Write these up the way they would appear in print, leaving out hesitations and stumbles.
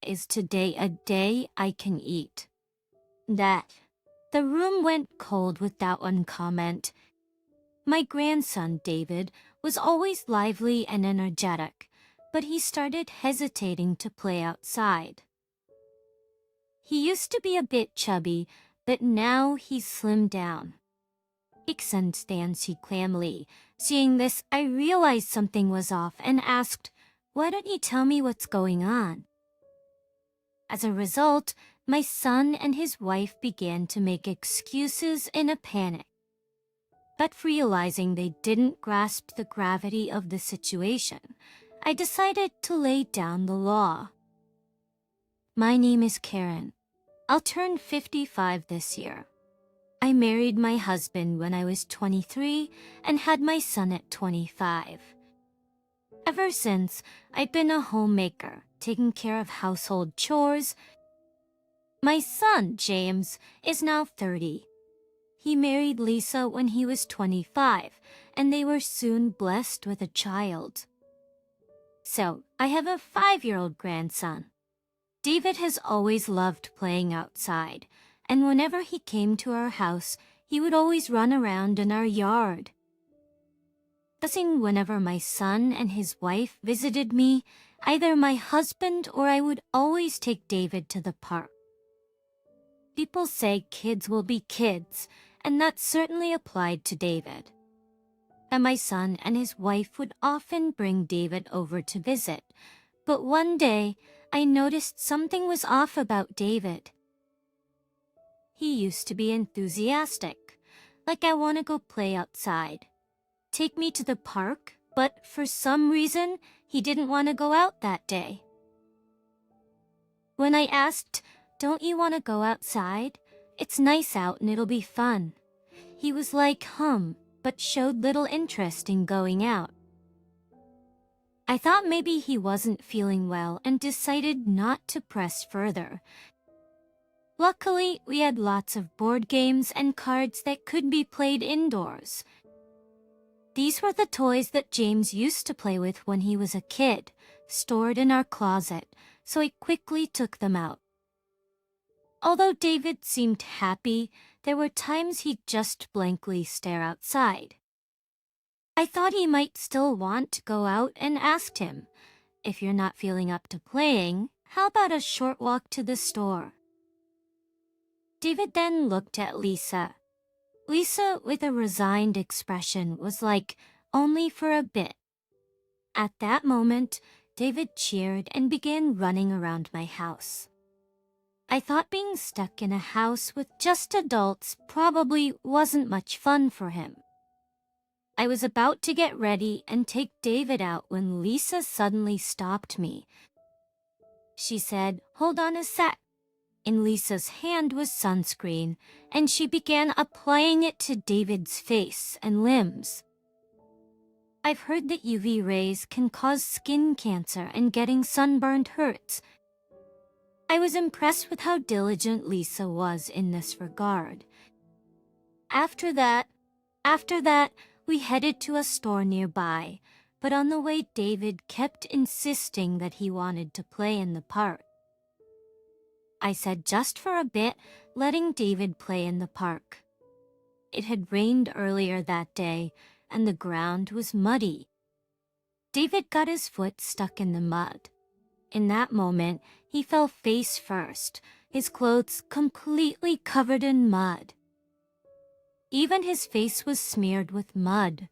Is today a day I can eat? That. The room went cold without one comment. My grandson, David, was always lively and energetic, but he started hesitating to play outside. He used to be a bit chubby, but now he's slimmed down. Iksan stands he clamly. Seeing this, I realized something was off and asked, "Why don't you tell me what's going on?" As a result, my son and his wife began to make excuses in a panic. But realizing they didn't grasp the gravity of the situation, I decided to lay down the law. My name is Karen. I'll turn 55 this year. I married my husband when I was 23 and had my son at 25. Ever since, I've been a homemaker, taking care of household chores. My son, James, is now 30. He married Lisa when he was 25, and they were soon blessed with a child. So, I have a 5-year-old grandson. David has always loved playing outside, and whenever he came to our house, he would always run around in our yard. Thusing, whenever my son and his wife visited me, either my husband or I would always take David to the park. People say kids will be kids, and that certainly applied to David. And my son and his wife would often bring David over to visit, but one day I noticed something was off about David. He used to be enthusiastic, like I want to go play outside, take me to the park, but for some reason, he didn't want to go out that day. When I asked, "Don't you want to go outside? It's nice out and it'll be fun," he was like, but showed little interest in going out. I thought maybe he wasn't feeling well and decided not to press further. Luckily, we had lots of board games and cards that could be played indoors. These were the toys that James used to play with when he was a kid, stored in our closet, so I quickly took them out. Although David seemed happy, there were times he'd just blankly stare outside. I thought he might still want to go out and asked him, "If you're not feeling up to playing, how about a short walk to the store?" David then looked at Lisa. Lisa, with a resigned expression, was like, "Only for a bit." At that moment, David cheered and began running around my house. I thought being stuck in a house with just adults probably wasn't much fun for him. I was about to get ready and take David out when Lisa suddenly stopped me. She said, "Hold on a sec." In Lisa's hand was sunscreen, and she began applying it to David's face and limbs. I've heard that UV rays can cause skin cancer and getting sunburned hurts. I was impressed with how diligent Lisa was in this regard. After that, we headed to a store nearby, but on the way David kept insisting that he wanted to play in the park. I said just for a bit, letting David play in the park. It had rained earlier that day, and the ground was muddy. David got his foot stuck in the mud. In that moment, he fell face first, his clothes completely covered in mud. Even his face was smeared with mud.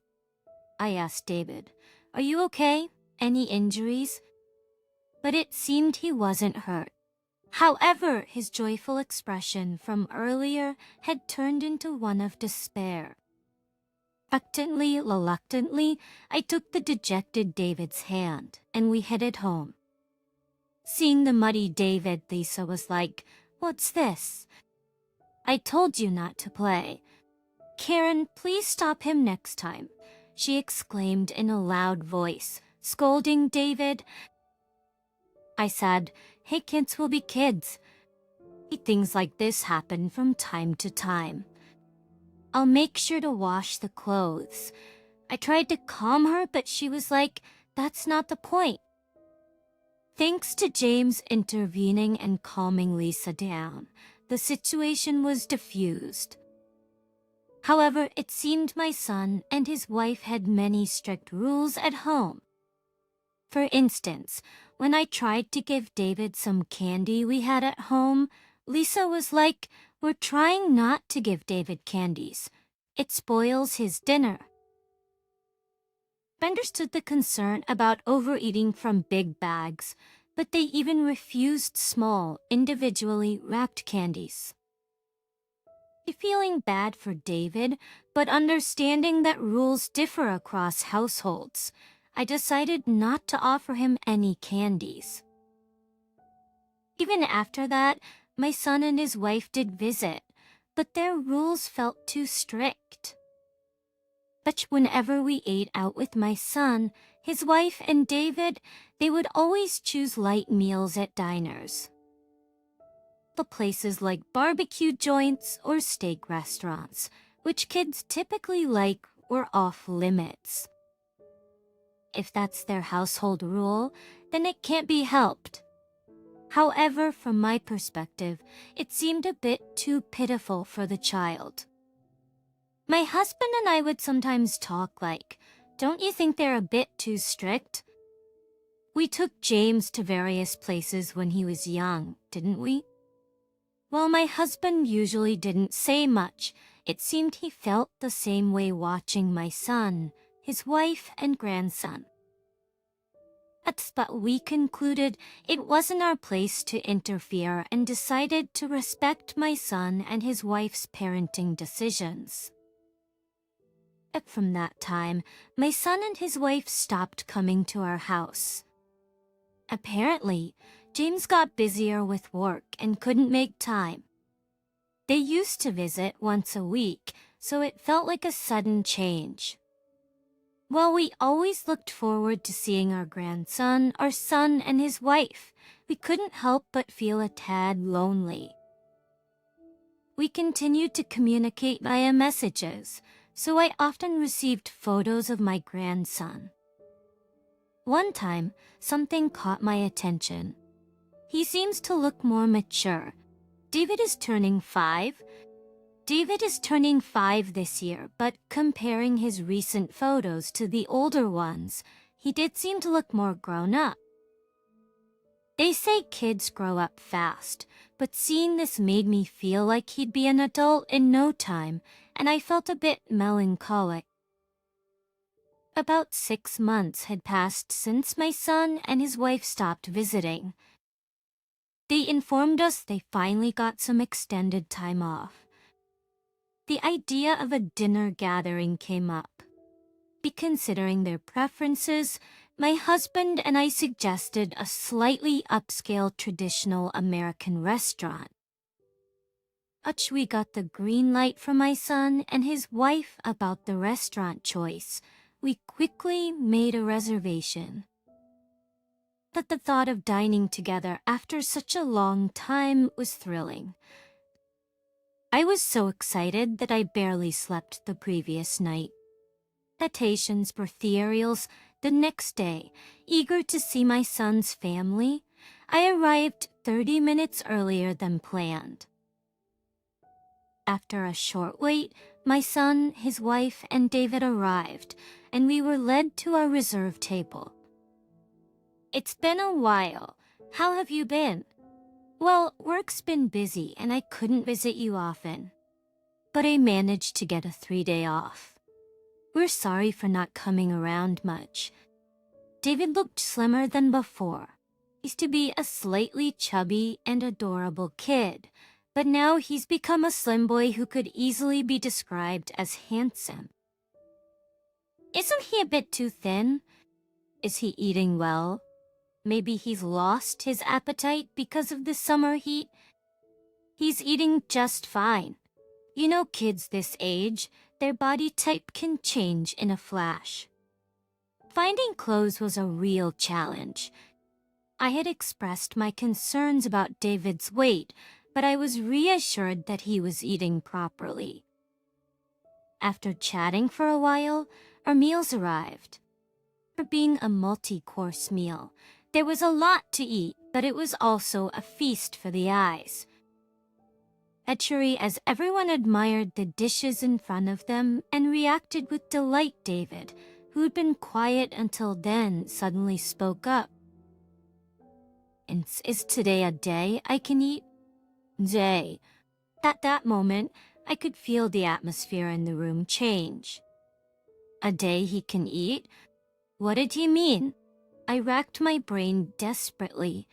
I asked David, "Are you okay? Any injuries?" But it seemed he wasn't hurt. However, his joyful expression from earlier had turned into one of despair. Reluctantly, I took the dejected David's hand, and we headed home. Seeing the muddy David, Lisa was like, "What's this?" "I told you not to play." "Karen, please stop him next time," she exclaimed in a loud voice, scolding David. I said, "Hey, kids will be kids. Things like this happen from time to time. I'll make sure to wash the clothes." I tried to calm her, but she was like, "That's not the point." Thanks to James intervening and calming Lisa down, the situation was diffused. However, it seemed my son and his wife had many strict rules at home. For instance, when I tried to give David some candy we had at home, Lisa was like, "We're trying not to give David candies. It spoils his dinner." I understood the concern about overeating from big bags, but they even refused small, individually wrapped candies. Feeling bad for David, but understanding that rules differ across households, I decided not to offer him any candies. Even after that, my son and his wife did visit, but their rules felt too strict. But whenever we ate out with my son, his wife, and David, they would always choose light meals at diners. The places like barbecue joints or steak restaurants, which kids typically like, were off limits. If that's their household rule, then it can't be helped. However, from my perspective, it seemed a bit too pitiful for the child. My husband and I would sometimes talk like, "Don't you think they're a bit too strict?" We took James to various places when he was young, didn't we? While my husband usually didn't say much, it seemed he felt the same way watching my son, his wife, and grandson. But we concluded it wasn't our place to interfere and decided to respect my son and his wife's parenting decisions. From that time, my son and his wife stopped coming to our house. Apparently, James got busier with work and couldn't make time. They used to visit once a week, so it felt like a sudden change. While we always looked forward to seeing our grandson, our son, and his wife, we couldn't help but feel a tad lonely. We continued to communicate via messages, so I often received photos of my grandson. One time, something caught my attention. He seems to look more mature. David is turning 5 this year, but comparing his recent photos to the older ones, he did seem to look more grown up. They say kids grow up fast, but seeing this made me feel like he'd be an adult in no time, and I felt a bit melancholic. About 6 months had passed since my son and his wife stopped visiting. They informed us they finally got some extended time off. The idea of a dinner gathering came up. Considering their preferences, my husband and I suggested a slightly upscale traditional American restaurant. We got the green light from my son and his wife about the restaurant choice. We quickly made a reservation. But the thought of dining together after such a long time was thrilling. I was so excited that I barely slept the previous night. Invitations for ethereals the next day, eager to see my son's family, I arrived 30 minutes earlier than planned. After a short wait, my son, his wife, and David arrived, and we were led to our reserved table. "It's been a while. How have you been?" "Well, work's been busy and I couldn't visit you often. But I managed to get a 3-day off. We're sorry for not coming around much." David looked slimmer than before. He used to be a slightly chubby and adorable kid, but now he's become a slim boy who could easily be described as handsome. "Isn't he a bit too thin?" "Is he eating well? Maybe he's lost his appetite because of the summer heat?" "He's eating just fine. You know, kids this age, their body type can change in a flash." Finding clothes was a real challenge. I had expressed my concerns about David's weight, but I was reassured that he was eating properly. After chatting for a while, our meals arrived. For being a multi-course meal, There was a lot to eat, but it was also a feast for the eyes. Etchery as everyone admired the dishes in front of them and reacted with delight. David, who'd been quiet until then, suddenly spoke up. Is today a day I can eat? Day. At that moment, I could feel the atmosphere in the room change. A day he can eat? What did he mean? I racked my brain desperately,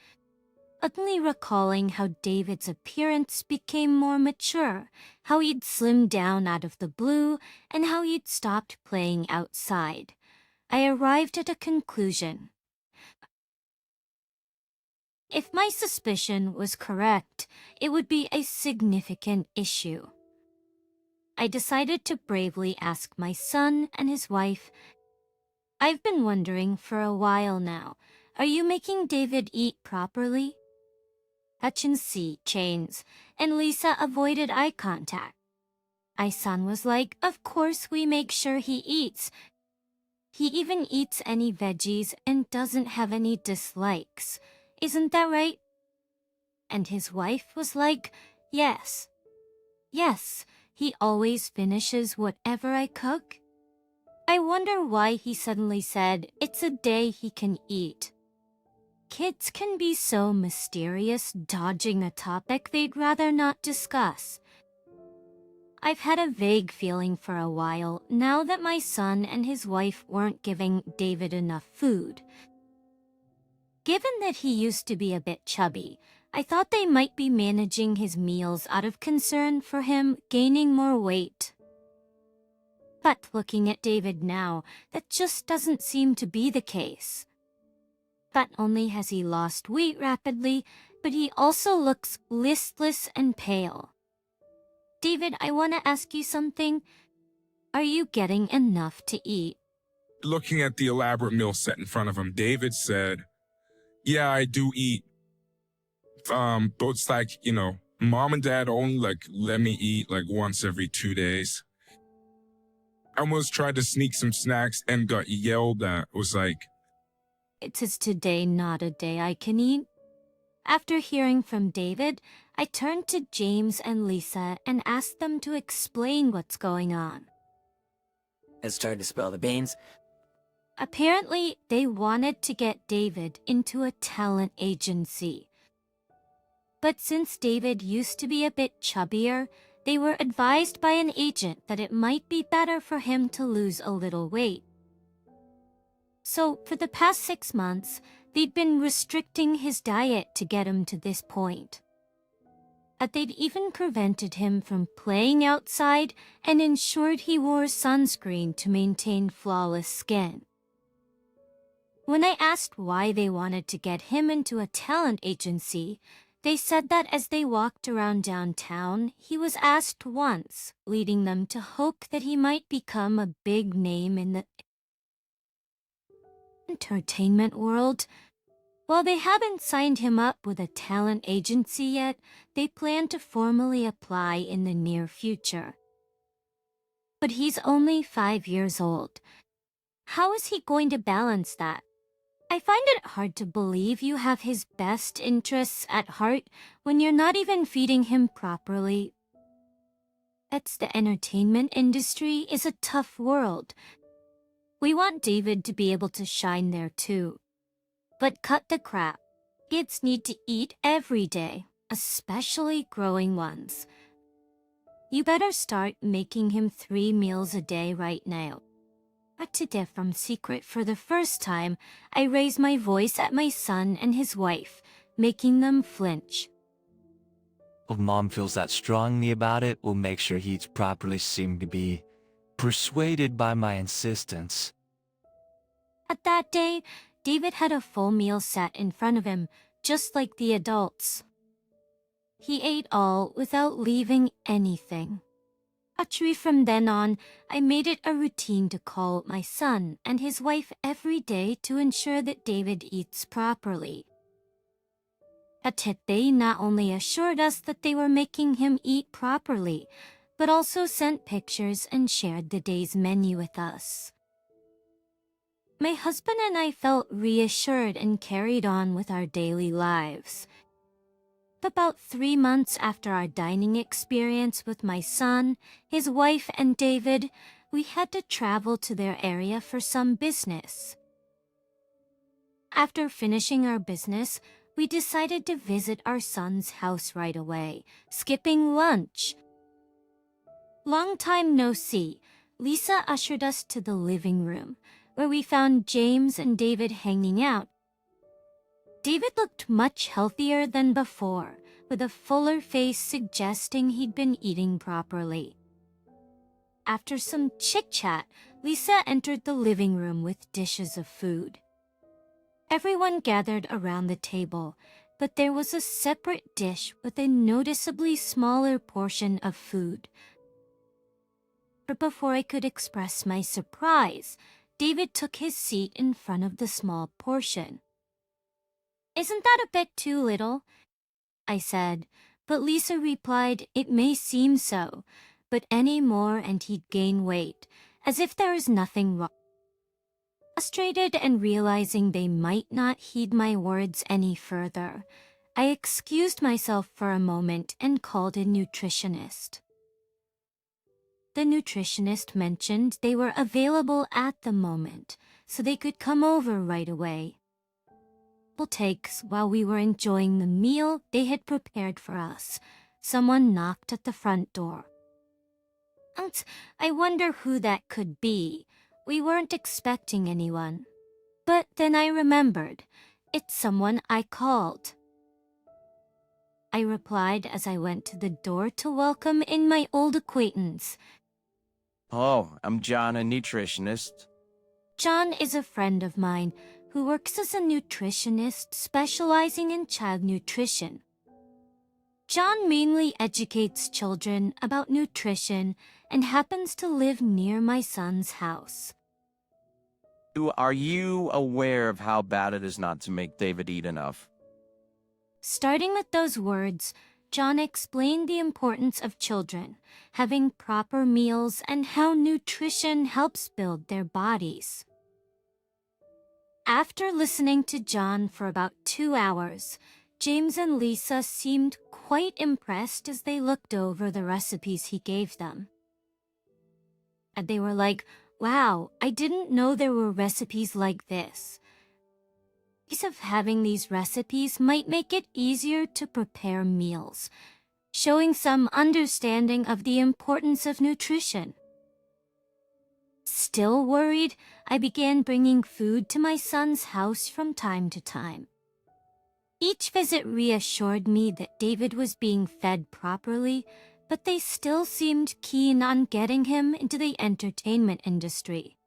suddenly recalling how David's appearance became more mature, how he'd slimmed down out of the blue, and how he'd stopped playing outside. I arrived at a conclusion. If my suspicion was correct, it would be a significant issue. I decided to bravely ask my son and his wife, "I've been wondering for a while now, are you making David eat properly?" Hutchinson chains, and Lisa avoided eye contact. My son was like, "Of course we make sure he eats. He even eats any veggies and doesn't have any dislikes. Isn't that right?" And his wife was like, "Yes. Yes, he always finishes whatever I cook." I wonder why he suddenly said it's a day he can eat. Kids can be so mysterious, dodging a topic they'd rather not discuss. I've had a vague feeling for a while now that my son and his wife weren't giving David enough food. Given that he used to be a bit chubby, I thought they might be managing his meals out of concern for him gaining more weight. But looking at David now, that just doesn't seem to be the case. Not only has he lost weight rapidly, but he also looks listless and pale. David, I want to ask you something. Are you getting enough to eat? Looking at the elaborate meal set in front of him, David said, "Yeah, I do eat. But it's like, mom and dad only let me eat once every 2 days. I almost tried to sneak some snacks and got yelled at. It was like, Is today not a day I can eat?" After hearing from David, I turned to James and Lisa and asked them to explain what's going on. Let's try to spell the beans. Apparently, they wanted to get David into a talent agency. But since David used to be a bit chubbier, they were advised by an agent that it might be better for him to lose a little weight. So, for the past 6 months, they'd been restricting his diet to get him to this point. They'd even prevented him from playing outside and ensured he wore sunscreen to maintain flawless skin. When I asked why they wanted to get him into a talent agency, they said that as they walked around downtown, he was asked once, leading them to hope that he might become a big name in the entertainment world. While they haven't signed him up with a talent agency yet, they plan to formally apply in the near future. But he's only 5 years old. How is he going to balance that? I find it hard to believe you have his best interests at heart when you're not even feeding him properly. The entertainment industry is a tough world. We want David to be able to shine there too. But cut the crap. Kids need to eat every day, especially growing ones. You better start making him 3 meals a day right now. Today from secret for the first time, I raised my voice at my son and his wife, making them flinch. If Mom feels that strongly about it, we'll make sure he eats properly. Seem to be persuaded by my insistence. At that day, David had a full meal set in front of him, just like the adults. He ate all without leaving anything. Actually, from then on, I made it a routine to call my son and his wife every day to ensure that David eats properly. They not only assured us that they were making him eat properly, but also sent pictures and shared the day's menu with us. My husband and I felt reassured and carried on with our daily lives. About 3 months after our dining experience with my son, his wife, and David, we had to travel to their area for some business. After finishing our business, we decided to visit our son's house right away, skipping lunch. Long time no see, Lisa ushered us to the living room, where we found James and David hanging out. David looked much healthier than before, with a fuller face suggesting he'd been eating properly. After some chit-chat, Lisa entered the living room with dishes of food. Everyone gathered around the table, but there was a separate dish with a noticeably smaller portion of food. But before I could express my surprise, David took his seat in front of the small portion. "Isn't that a bit too little?" I said, but Lisa replied, "It may seem so, but any more and he'd gain weight, as if there is nothing wrong." Frustrated and realizing they might not heed my words any further, I excused myself for a moment and called a nutritionist. The nutritionist mentioned they were available at the moment, so they could come over right away. Takes while we were enjoying the meal they had prepared for us, someone knocked at the front door. I wonder who that could be. We weren't expecting anyone. But then I remembered, it's someone I called. I replied as I went to the door to welcome in my old acquaintance. "Hello, I'm John, a nutritionist." John is a friend of mine who works as a nutritionist specializing in child nutrition. John mainly educates children about nutrition and happens to live near my son's house. Are you aware of how bad it is not to make David eat enough? Starting with those words, John explained the importance of children having proper meals and how nutrition helps build their bodies. After listening to John for about 2 hours, James and Lisa seemed quite impressed as they looked over the recipes he gave them. And they were like, "Wow, I didn't know there were recipes like this." Piece of having these recipes might make it easier to prepare meals, showing some understanding of the importance of nutrition. Still worried, I began bringing food to my son's house from time to time. Each visit reassured me that David was being fed properly, but they still seemed keen on getting him into the entertainment industry.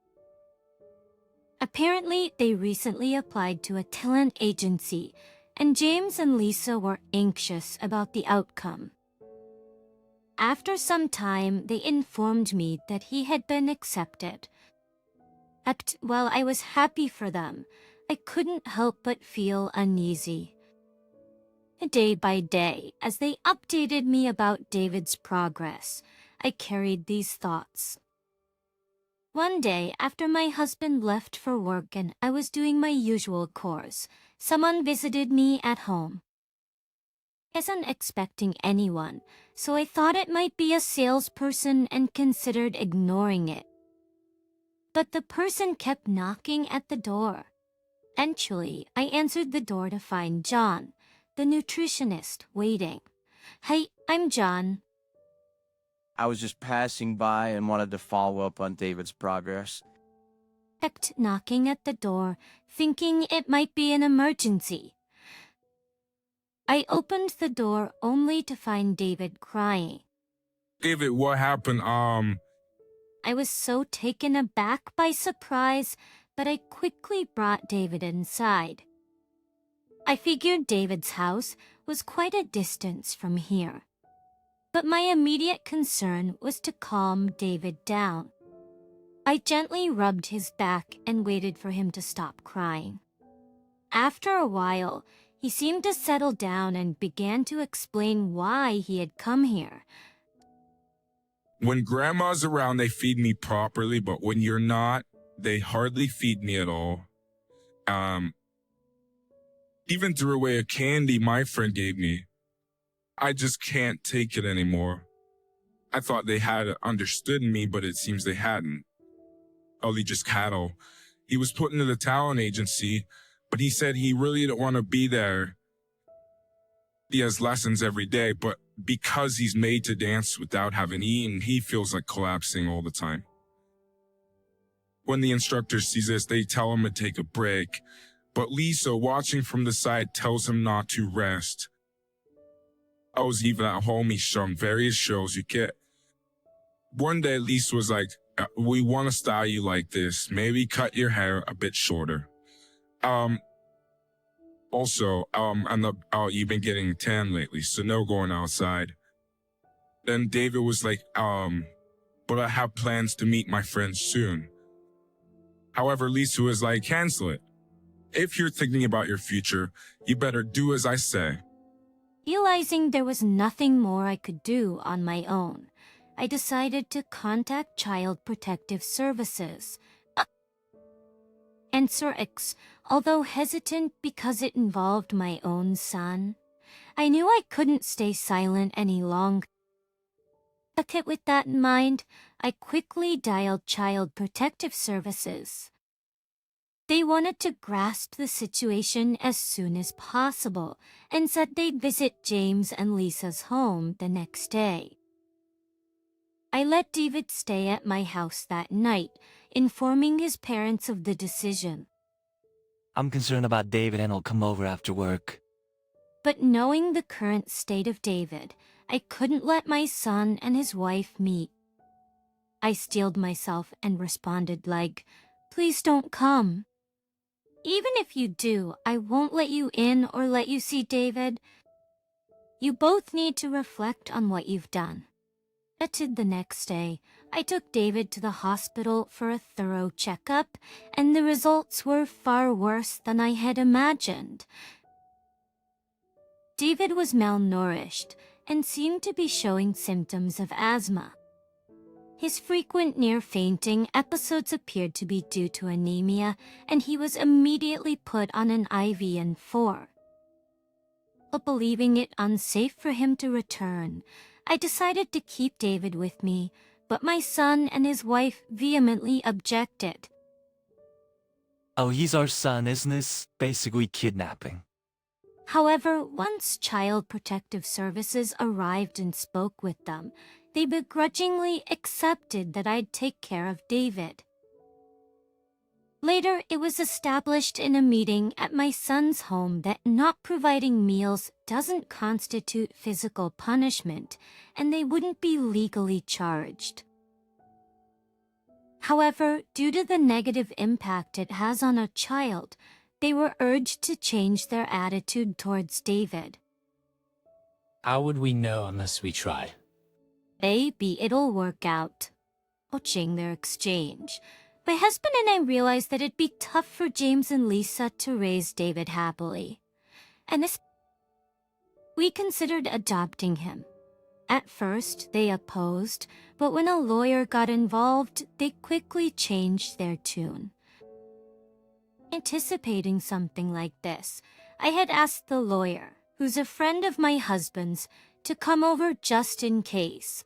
Apparently, they recently applied to a talent agency, and James and Lisa were anxious about the outcome. After some time, they informed me that he had been accepted. While I was happy for them, I couldn't help but feel uneasy. Day by day, as they updated me about David's progress, I carried these thoughts. One day, after my husband left for work and I was doing my usual chores, someone visited me at home. I wasn't expecting anyone, so I thought it might be a salesperson and considered ignoring it. But the person kept knocking at the door. Eventually, I answered the door to find John, the nutritionist, waiting. "Hey, I'm John." I was just passing by and wanted to follow up on David's progress. Kept knocking at the door, thinking it might be an emergency. I opened the door only to find David crying. David, what happened? I was so taken aback by surprise, but I quickly brought David inside. I figured David's house was quite a distance from here. But my immediate concern was to calm David down. I gently rubbed his back and waited for him to stop crying. After a while, he seemed to settle down and began to explain why he had come here. When grandma's around, they feed me properly, but when you're not, They hardly feed me at all. Even threw away a candy my friend gave me. I just can't take it anymore. I thought they had understood me, but it seems they hadn't. Only just cattle. He was put into the talent agency, but he said he really didn't want to be there. He has lessons every day, but because he's made to dance without having eaten, he feels like collapsing all the time. When the instructor sees this, they tell him to take a break, but Lisa, watching from the side, tells him not to rest. I was even at home, he's shown various shows you get. One day, Lisa was like, we want to style you like this. Maybe cut your hair a bit shorter. Also, you've been getting tan lately, so no going outside. Then David was like, but I have plans to meet my friends soon. However, Lisa was like, cancel it. If you're thinking about your future, you better do as I say. Realizing there was nothing more I could do on my own, I decided to contact Child Protective Services. And Sir X, although hesitant because it involved my own son, I knew I couldn't stay silent any longer. With that in mind, I quickly dialed Child Protective Services. They wanted to grasp the situation as soon as possible and said they'd visit James and Lisa's home the next day. I let David stay at my house that night, informing his parents of the decision. I'm concerned about David and I'll come over after work. But knowing the current state of David, I couldn't let my son and his wife meet. I steeled myself and responded like, please don't come. Even if you do, I won't let you in or let you see David. You both need to reflect on what you've done. The next day, I took David to the hospital for a thorough checkup, and the results were far worse than I had imagined. David was malnourished and seemed to be showing symptoms of asthma. His frequent near-fainting episodes appeared to be due to anemia, and he was immediately put on an IV N4. But believing it unsafe for him to return, I decided to keep David with me, but my son and his wife vehemently objected. Oh, he's our son, isn't this basically kidnapping? However, once Child Protective Services arrived and spoke with them, they begrudgingly accepted that I'd take care of David. Later, it was established in a meeting at my son's home that not providing meals doesn't constitute physical punishment, and they wouldn't be legally charged. However, due to the negative impact it has on a child, they were urged to change their attitude towards David. How would we know unless we tried? Maybe it'll work out. Watching their exchange, my husband and I realized that it'd be tough for James and Lisa to raise David happily. And we considered adopting him. At first, they opposed, but when a lawyer got involved, they quickly changed their tune. Anticipating something like this, I had asked the lawyer, who's a friend of my husband's, to come over just in case.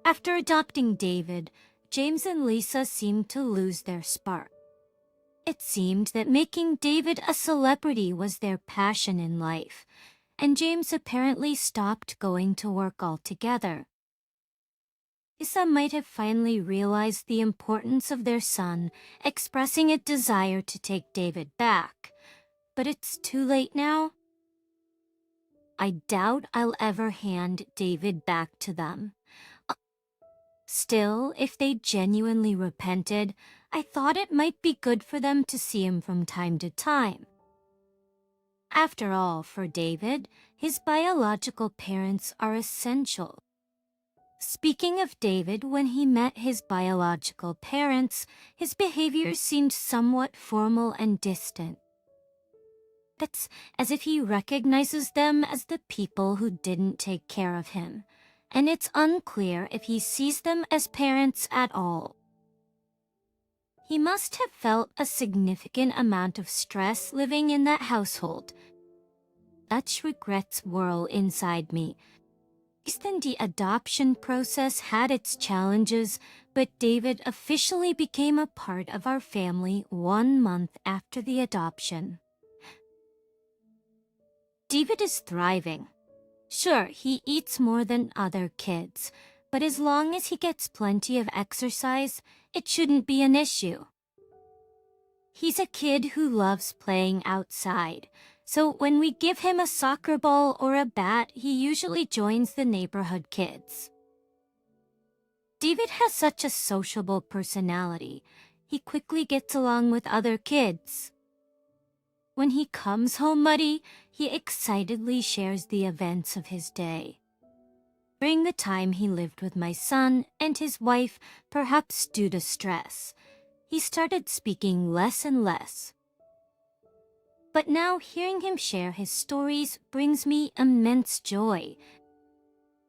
After adopting David, James and Lisa seemed to lose their spark. It seemed that making David a celebrity was their passion in life, and James apparently stopped going to work altogether. Lisa might have finally realized the importance of their son, expressing a desire to take David back, but it's too late now. I doubt I'll ever hand David back to them. Still, if they genuinely repented, I thought it might be good for them to see him from time to time. After all, for David, his biological parents are essential. Speaking of David, when he met his biological parents, his behavior seemed somewhat formal and distant. It's as if he recognizes them as the people who didn't take care of him, and it's unclear if he sees them as parents at all. He must have felt a significant amount of stress living in that household. Such regrets whirl inside me. Then the adoption process had its challenges, but David officially became a part of our family 1 month after the adoption. David is thriving. Sure, he eats more than other kids, but as long as he gets plenty of exercise, it shouldn't be an issue. He's a kid who loves playing outside, so when we give him a soccer ball or a bat, he usually joins the neighborhood kids. David has such a sociable personality. He quickly gets along with other kids. When he comes home muddy, he excitedly shares the events of his day. During the time he lived with my son and his wife, perhaps due to stress, he started speaking less and less. But now hearing him share his stories brings me immense joy.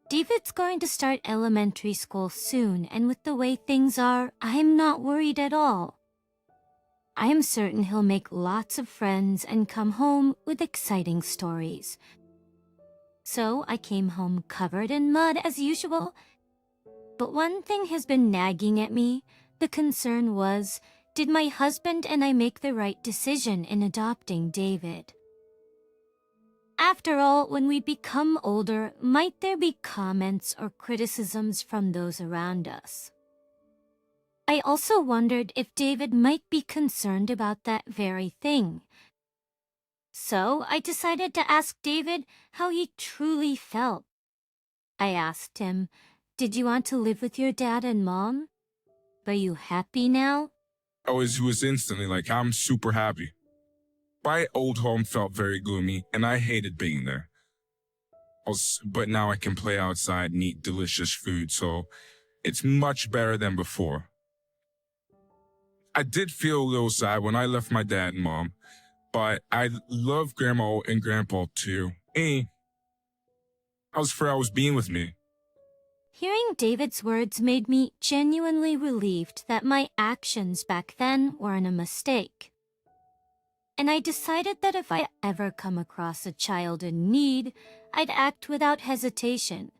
David's going to start elementary school soon, and with the way things are, I'm not worried at all. I am certain he'll make lots of friends and come home with exciting stories. So I came home covered in mud as usual. But one thing has been nagging at me. The concern was, did my husband and I make the right decision in adopting David? After all, when we become older, might there be comments or criticisms from those around us? I also wondered if David might be concerned about that very thing. So I decided to ask David how he truly felt. I asked him, "Did you want to live with your dad and mom? Are you happy now?" He was instantly like, I'm super happy. My old home felt very gloomy, and I hated being there. But now I can play outside and eat delicious food, so it's much better than before. I did feel a little sad when I left my dad and mom, but I love grandma and grandpa too. I was being with me. Hearing David's words made me genuinely relieved that my actions back then weren't a mistake. And I decided that if I ever come across a child in need, I'd act without hesitation,